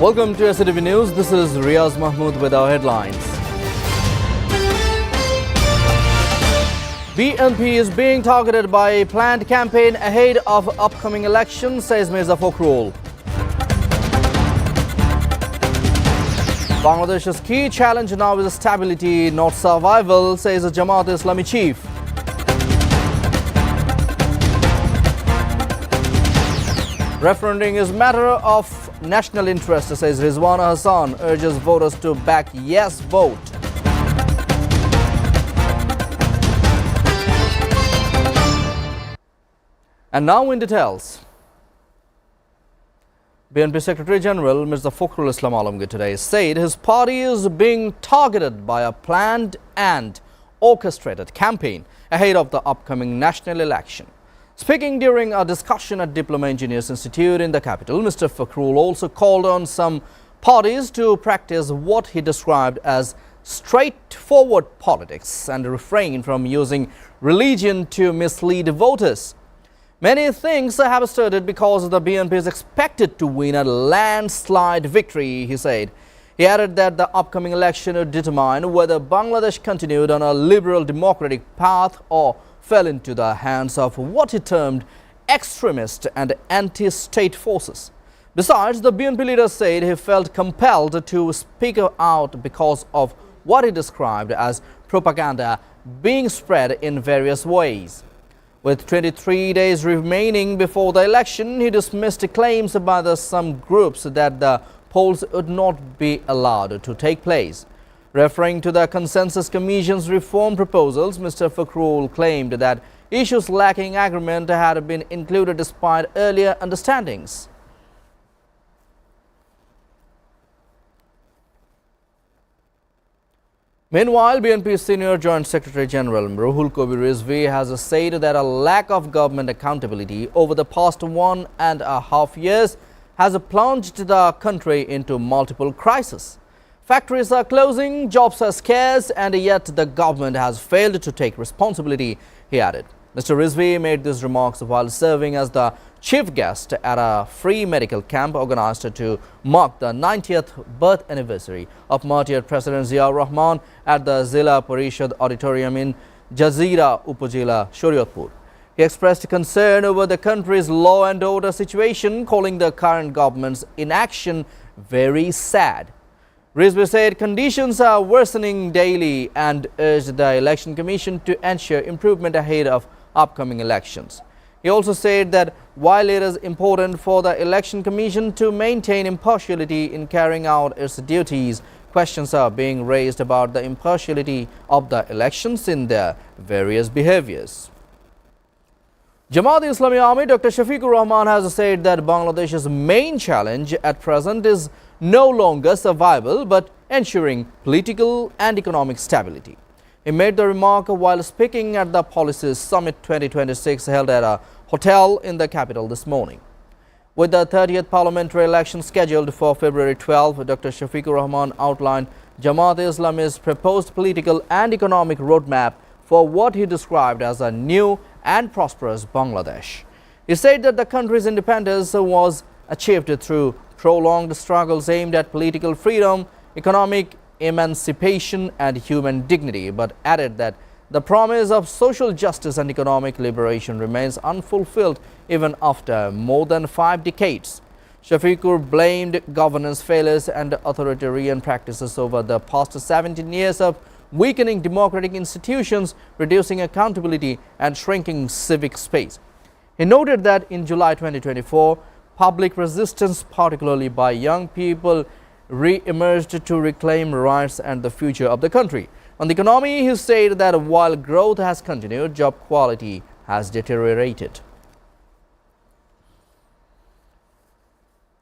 Welcome to SATV News. This is Riaz Mahmood with our headlines. BNP is being targeted by a planned campaign ahead of upcoming elections, says Mirza Fakhrul. Bangladesh's key challenge now is stability, not survival, says the Jamaat-e-Islami chief. Referendum is matter of national interest, says Rizwana Hassan, urges voters to back yes vote. And now in details. BNP Secretary General Mirza Fakhrul Islam Alamgir today said his party is being targeted by a planned and orchestrated campaign ahead of the upcoming national election. Speaking during a discussion at Diploma Engineers Institute in the capital, Mr. Fakhrul also called on some parties to practice what he described as straightforward politics and refrain from using religion to mislead voters. Many things have started because the BNP is expected to win a landslide victory, he said. He added that the upcoming election would determine whether Bangladesh continued on a liberal democratic path or fell into the hands of what he termed extremist and anti-state forces. Besides, the BNP leader said he felt compelled to speak out because of what he described as propaganda being spread in various ways. With 23 days remaining before the election, he dismissed claims by some groups that the polls would not be allowed to take place. Referring to the Consensus Commission's reform proposals, Mr. Fakhrul claimed that issues lacking agreement had been included despite earlier understandings. Meanwhile, BNP Senior Joint Secretary General Ruhul Kabir Rizvi has said that a lack of government accountability over the past 1.5 years has plunged the country into multiple crises. Factories are closing, jobs are scarce, and yet the government has failed to take responsibility, he added. Mr. Rizvi made these remarks while serving as the chief guest at a free medical camp organized to mark the 90th birth anniversary of martyred President Ziaur Rahman at the Zilla Parishad Auditorium in Jazira Upazila, Shariatpur. He expressed concern over the country's law and order situation, calling the current government's inaction very sad. Rizvi said conditions are worsening daily and urged the Election Commission to ensure improvement ahead of upcoming elections. He also said that while it is important for the Election Commission to maintain impartiality in carrying out its duties, questions are being raised about the impartiality of the elections in their various behaviors. Jamaat-e-Islami Army Dr. Shafiqur Rahman has said that Bangladesh's main challenge at present is no longer survival but ensuring political and economic stability. He made the remark while speaking at the Policies Summit 2026 held at a hotel in the capital this morning. With the 30th parliamentary election scheduled for February 12, Dr. Shafiqur Rahman outlined Jamaat-e-Islami's proposed political and economic roadmap for what he described as a new and prosperous Bangladesh. He said that the country's independence was achieved through prolonged struggles aimed at political freedom, economic emancipation and human dignity, but added that the promise of social justice and economic liberation remains unfulfilled even after more than 5 decades. Shafiqur blamed governance failures and authoritarian practices over the past 17 years of weakening democratic institutions, reducing accountability and shrinking civic space. He noted that in July 2024, public resistance, particularly by young people, re-emerged to reclaim rights and the future of the country. On the economy, he said that while growth has continued, job quality has deteriorated.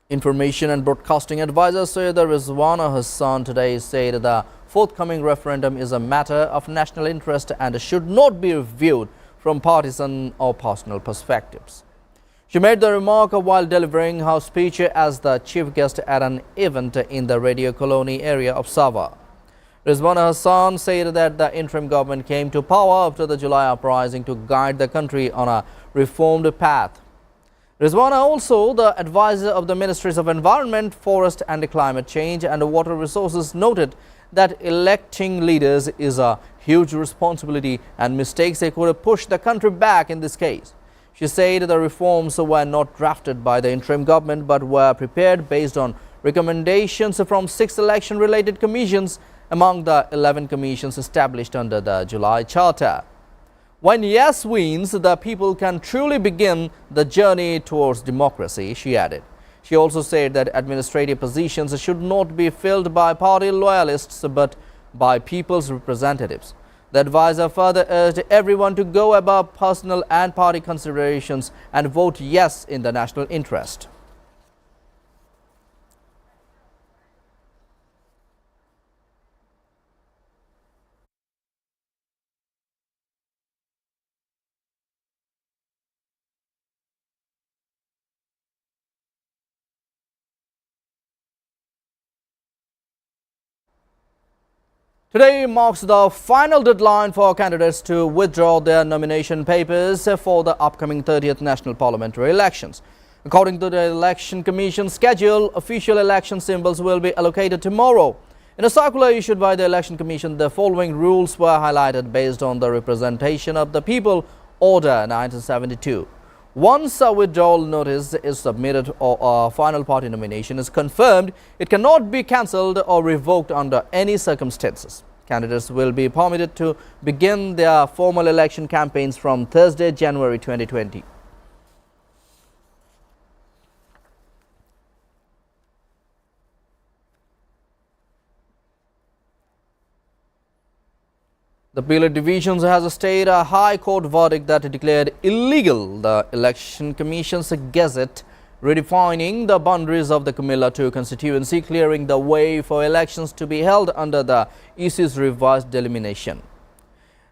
Information and Broadcasting Advisor Syed Rizwana Hassan today said the forthcoming referendum is a matter of national interest and should not be viewed from partisan or personal perspectives. She made the remark while delivering her speech as the chief guest at an event in the Radio Colony area of Sabah. Rizwana Hassan said that the interim government came to power after the July uprising to guide the country on a reformed path. Rizwana, also the advisor of the Ministries of Environment, Forest and Climate Change and Water Resources, noted that electing leaders is a huge responsibility and mistakes could push the country back in this case. She said the reforms were not drafted by the interim government but were prepared based on recommendations from 6 election-related commissions among the 11 commissions established under the July Charter. When yes wins, the people can truly begin the journey towards democracy, she added. She also said that administrative positions should not be filled by party loyalists but by people's representatives. The advisor further urged everyone to go above personal and party considerations and vote yes in the national interest. Today marks the final deadline for candidates to withdraw their nomination papers for the upcoming 30th National Parliamentary elections. According to the Election Commission schedule, official election symbols will be allocated tomorrow. In a circular issued by the Election Commission, the following rules were highlighted based on the Representation of the People Order 1972. Once a withdrawal notice is submitted or a final party nomination is confirmed, it cannot be cancelled or revoked under any circumstances. Candidates will be permitted to begin their formal election campaigns from Thursday, January 2020. The Appellate Division has stayed a High Court verdict that declared illegal the Election Commission's Gazette redefining the boundaries of the Kumilla 2 constituency, clearing the way for elections to be held under the EC's revised delimitation.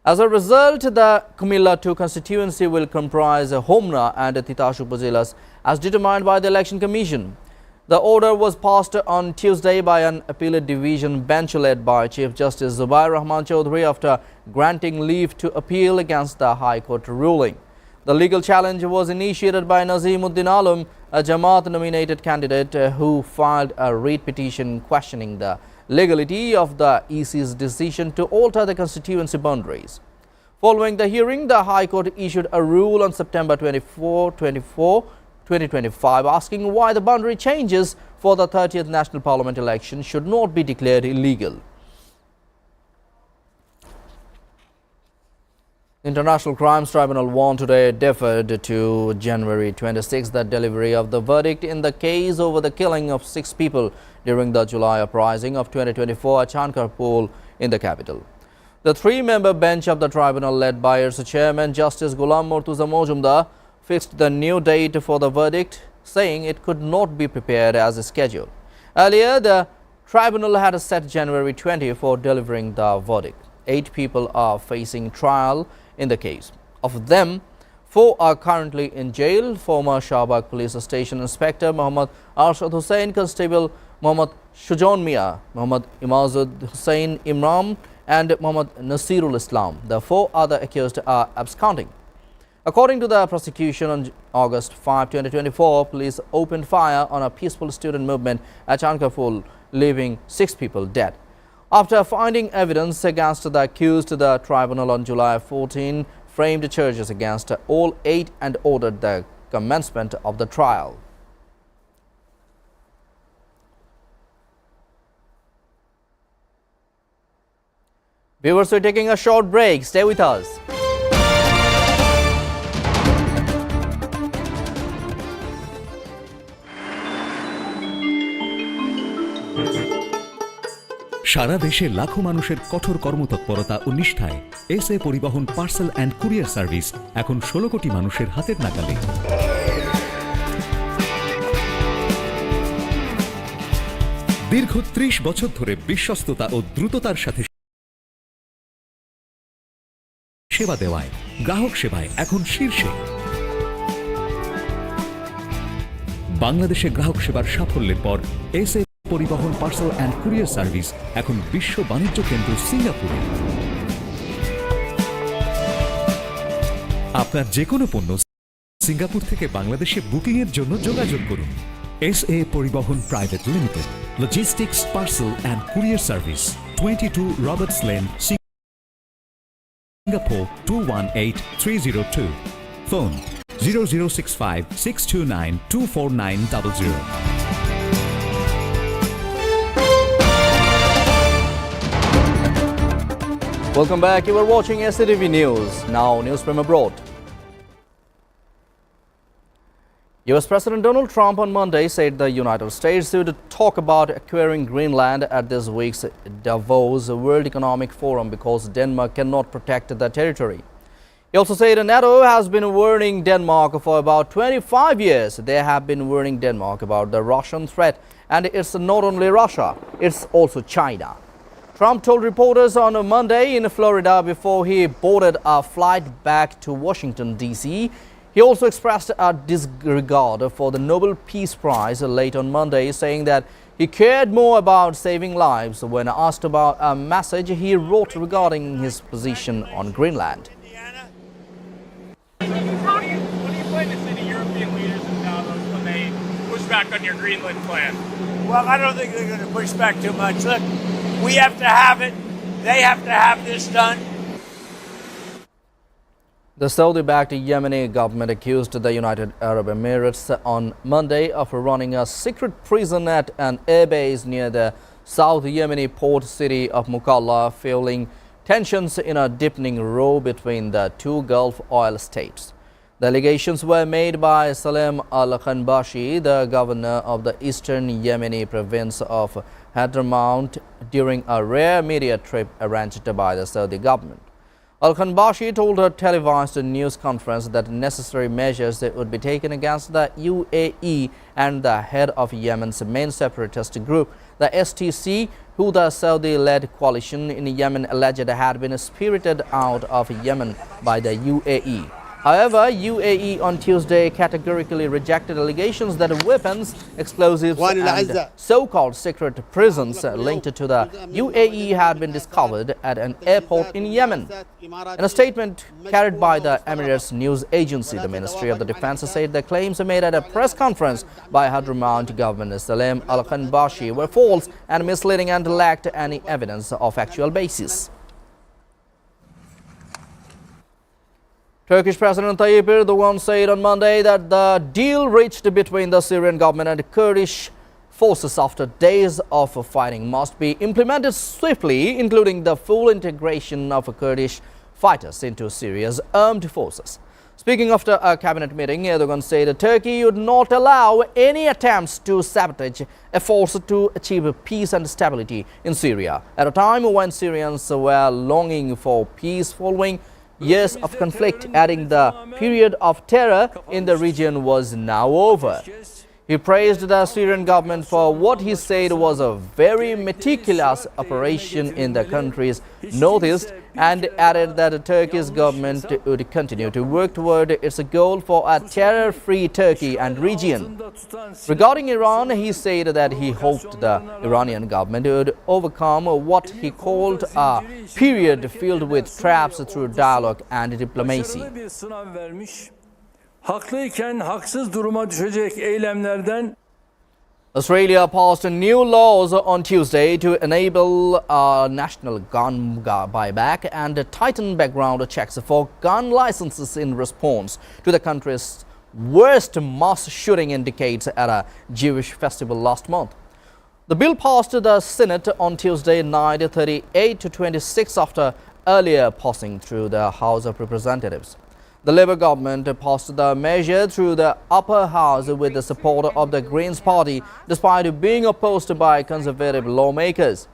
As a result, the Kumilla 2 constituency will comprise Homna and Titashu upazilas as determined by the Election Commission. The order was passed on Tuesday by an Appellate Division bench led by Chief Justice Zubair Rahman Chaudhary after granting leave to appeal against the High Court ruling. The legal challenge was initiated by Nazeemuddin Alam, a Jamaat-nominated candidate who filed a writ petition questioning the legality of the EC's decision to alter the constituency boundaries. Following the hearing, the High Court issued a rule on September 24, 2025, asking why the boundary changes for the 30th National Parliament election should not be declared illegal. International Crimes Tribunal 1 today deferred to January 26 the delivery of the verdict in the case over the killing of 6 people during the July uprising of 2024 at Chankarpur in the capital. The 3-member bench of the tribunal, led by its chairman Justice Ghulam Murtuza Mojumdar, fixed the new date for the verdict, saying it could not be prepared as scheduled. Earlier, the tribunal had set January 20 for delivering the verdict. 8 people are facing trial in the case. Of them, 4 are currently in jail. Former Shahbag Police Station Inspector Mohammad Arshad Hussain, Constable Mohammad Shujon Mia, Mohammad Imazud Hussain Imran and Mohammad Nasirul Islam. The 4 other accused are absconding. According to the prosecution, on August 5, 2024, police opened fire on a peaceful student movement at Chankarpur, leaving 6 people dead. After finding evidence against the accused, the tribunal on July 14 framed charges against all 8 and ordered the commencement of the trial. Viewers, we're taking a short break. Stay with us. সারা দেশে লাখো মানুষের কঠোর কর্মতৎপরতা ও নিষ্ঠায় SA পরিবহন parcel and courier service এখন 16 কোটি মানুষের হাতের নাগালে। দীর্ঘ 30 বছর ধরে বিশ্বস্ততা ও দ্রুততার সাথে সেবা দেওয়ায় গ্রাহক সেবায় এখন শীর্ষে। বাংলাদেশে গ্রাহক সেবার সাফল্যের পর এসএ পরিবহন পার্সেল অ্যান্ড কুরিয়ার সার্ভিস এখন বিশ্ব বাণিজ্য কেন্দ্র সিঙ্গাপুরে। আপনার যে কোনো পণ্য সিঙ্গাপুর থেকে বাংলাদেশে বুকিং এর জন্য যোগাযোগ করুন SA পরিবহন private limited, logistics, parcel and courier service, 22 Roberts lane, Singapore 218302. Phone 0065 629 24900. Welcome back. You are watching SATV News. Now, news from abroad. US President Donald Trump on Monday said the United States would talk about acquiring Greenland at this week's Davos World Economic Forum because Denmark cannot protect the territory. He also said NATO has been warning Denmark for about 25 years. They have been warning Denmark about the Russian threat, and it's not only Russia, it's also China. Trump told reporters on Monday in Florida before he boarded a flight back to Washington, D.C. He also expressed a disregard for the Nobel Peace Prize late on Monday, saying that he cared more about saving lives when asked about a message he wrote regarding his position on Greenland. What do you plan to say to European leaders in Davos when they push back on your Greenland plan? Well, I don't think they're going to push back too much. Look, we have to have it. They have to have this done. The Saudi-backed Yemeni government accused the United Arab Emirates on Monday of running a secret prison at an airbase near the South Yemeni port city of Mukalla, fueling tensions in a deepening row between the two Gulf oil states. The allegations were made by Salem al-Khanbashi, the governor of the eastern Yemeni province of Hadramaut, during a rare media trip arranged by the Saudi government. Al-Khanbashi told a televised news conference that necessary measures would be taken against the UAE and the head of Yemen's main separatist group, the STC, who the Saudi-led coalition in Yemen alleged had been spirited out of Yemen by the UAE. However, UAE on Tuesday categorically rejected allegations that weapons, explosives and so-called secret prisons linked to the UAE had been discovered at an airport in Yemen. In a statement carried by the Emirates news agency, the Ministry of the Defense said the claims made at a press conference by Hadramaut Governor Salem al-Khanbashi were false and misleading and lacked any evidence of actual basis. Turkish President Tayyip Erdogan said on Monday that the deal reached between the Syrian government and Kurdish forces after days of fighting must be implemented swiftly, including the full integration of Kurdish fighters into Syria's armed forces. Speaking after a cabinet meeting, Erdogan said Turkey would not allow any attempts to sabotage efforts to achieve peace and stability in Syria at a time when Syrians were longing for peace following years of conflict, adding the period of terror in the region was now over. He praised the Syrian government for what he said was a very meticulous operation in the country's northeast and added that the Turkish government would continue to work toward its goal for a terror-free Turkey and region. Regarding Iran, he said that he hoped the Iranian government would overcome what he called a period filled with traps through dialogue and diplomacy. Haklıyken haksız duruma düşecek eylemlerden Australia passed new laws on Tuesday to enable national gun buyback and tighten background checks for gun licenses in response to the country's worst mass shooting indicates at a Jewish festival last month. The bill passed the Senate on Tuesday night 38 to 26 after earlier passing through the House of Representatives. The Labour government passed the measure through the upper house with the support of the Greens party, despite being opposed by Conservative lawmakers.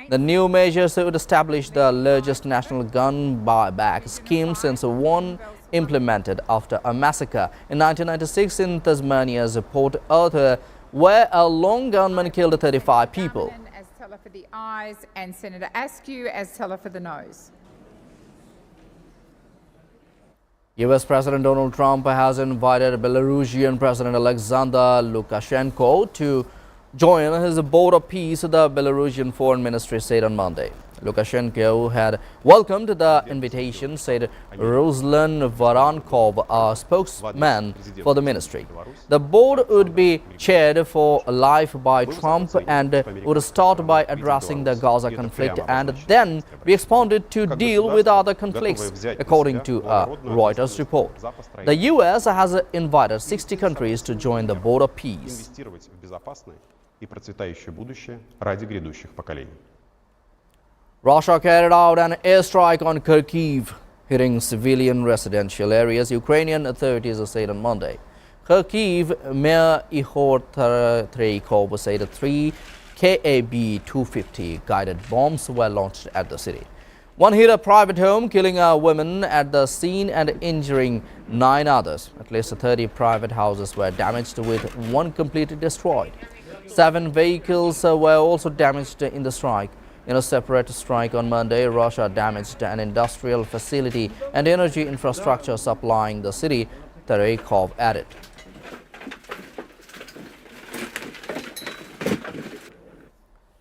The new measures would establish the largest national gun buyback scheme since one implemented after a massacre in 1996 in Tasmania's Port Arthur, where a lone gunman killed 35 people. As teller for the ayes and Senator Askew as teller for the noes. US President Donald Trump has invited Belarusian President Alexander Lukashenko to join his board of peace, the Belarusian Foreign Ministry said on Monday. Lukashenko had welcomed the invitation, said Ruslan Varankov, a spokesman for the ministry. The board would be chaired for life by Trump and would start by addressing the Gaza conflict and then be expanded to deal with other conflicts, according to a Reuters report. The U.S. has invited 60 countries to join the Board of Peace. Russia carried out an airstrike on Kharkiv, hitting civilian residential areas, Ukrainian authorities said on Monday. Kharkiv Mayor Ihor Treikov said 3 Kab-250 guided bombs were launched at the city. One hit a private home, killing a woman at the scene and injuring 9 others. At least 30 private houses were damaged, with one completely destroyed. 7 vehicles were also damaged in the strike. In a separate strike on Monday, Russia damaged an industrial facility and energy infrastructure supplying the city, Terekov added.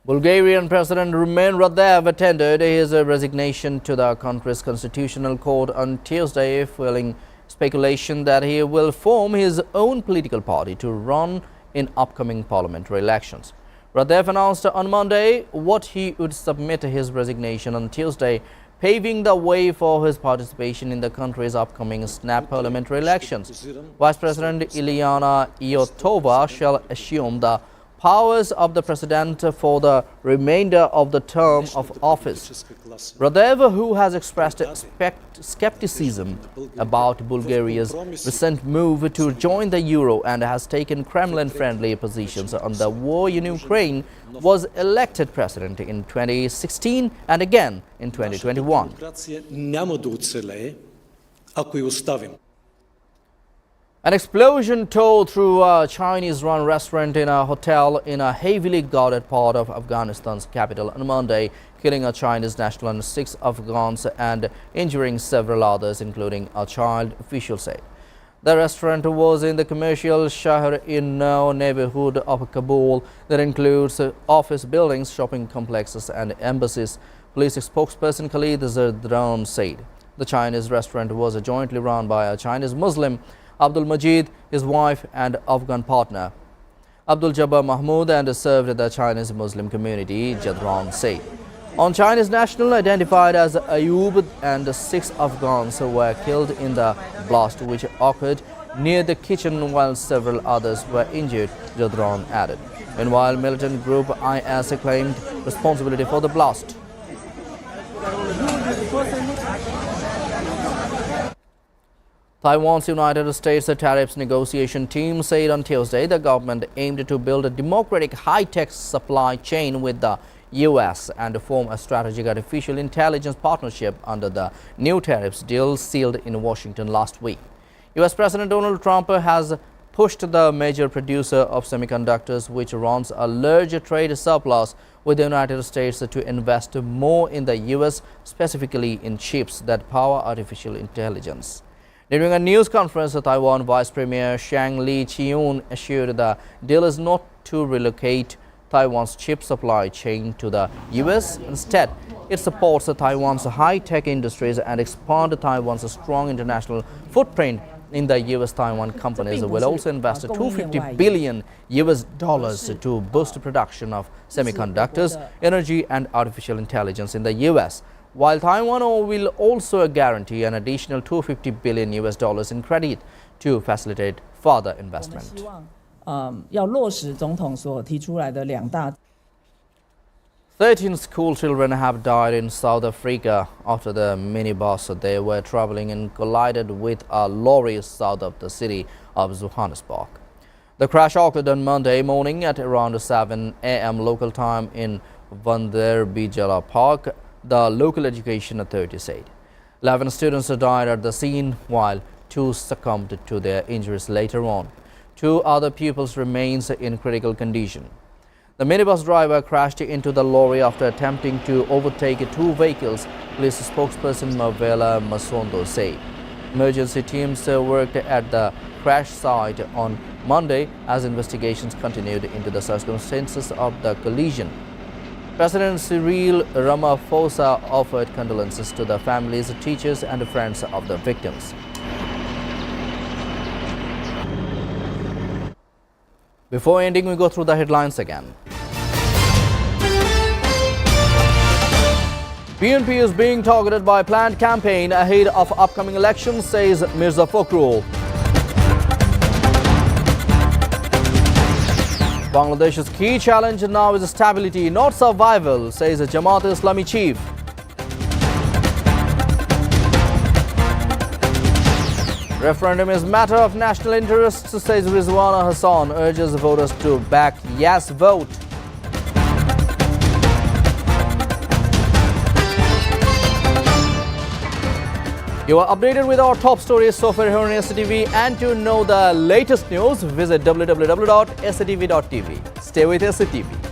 Bulgarian President Rumen Radev tendered his resignation to the country's constitutional court on Tuesday, fueling speculation that he will form his own political party to run in upcoming parliamentary elections. Radev announced on Monday what he would submit his resignation on Tuesday, paving the way for his participation in the country's upcoming snap parliamentary elections. Vice President Ilyana Iotova shall assume the powers of the president for the remainder of the term of office. Radev, who has expressed skepticism about Bulgaria's recent move to join the euro and has taken Kremlin-friendly positions on the war in Ukraine, was elected president in 2016 and again in 2021. An explosion tore through a Chinese-run restaurant in a hotel in a heavily guarded part of Afghanistan's capital on Monday, killing a Chinese national and 6 Afghans and injuring several others, including a child, officials say. The restaurant was in the commercial Shahr-e-Nau neighborhood of Kabul that includes office buildings, shopping complexes and embassies, police spokesperson Khalid Zardran said. The Chinese restaurant was jointly run by a Chinese Muslim, Abdul Majid, his wife and Afghan partner, Abdul Jabbar Mahmood, and served the Chinese Muslim community, Jadran said. On Chinese national identified as Ayub and 6 Afghans were killed in the blast, which occurred near the kitchen, while several others were injured, Jadran added. Meanwhile, militant group IS claimed responsibility for the blast. Taiwan's United States tariffs negotiation team said on Tuesday the government aimed to build a democratic high-tech supply chain with the U.S. and form a strategic artificial intelligence partnership under the new tariffs deal sealed in Washington last week. U.S. President Donald Trump has pushed the major producer of semiconductors, which runs a large trade surplus with the United States, to invest more in the U.S., specifically in chips that power artificial intelligence. During a news conference, Taiwan Vice Premier Shang Li-Chiun assured the deal is not to relocate Taiwan's chip supply chain to the U.S. Instead, it supports Taiwan's high-tech industries and expand Taiwan's strong international footprint in the U.S. Taiwan companies will also invest $250 billion to boost production of semiconductors, energy and artificial intelligence in the U.S., while Taiwan will also guarantee an additional $250 billion in credit to facilitate further investment. 13 school children have died in South Africa after the minibus they were traveling in collided with a lorry south of the city of Johannesburg. The crash occurred on Monday morning at around 7 a.m. local time in Vanderbijela Park, the local education authority said. 11 students died at the scene, while 2 succumbed to their injuries later on. 2 other pupils remain in critical condition. The minibus driver crashed into the lorry after attempting to overtake 2 vehicles, police spokesperson Mavela Masondo said. Emergency teams worked at the crash site on Monday as investigations continued into the circumstances of the collision. President Cyril Ramaphosa offered condolences to the families, teachers and friends of the victims. Before ending, we go through the headlines again. BNP is being targeted by planned campaign ahead of upcoming elections, says Mirza Fakhrul. Bangladesh's key challenge now is stability, not survival, says Jamaat-e-Islami chief. Referendum is matter of national interest, says Rizwana Hassan, urges voters to back yes vote. You are updated with our top stories so far here on SATV, and to know the latest news, visit www.satv.tv. Stay with SATV.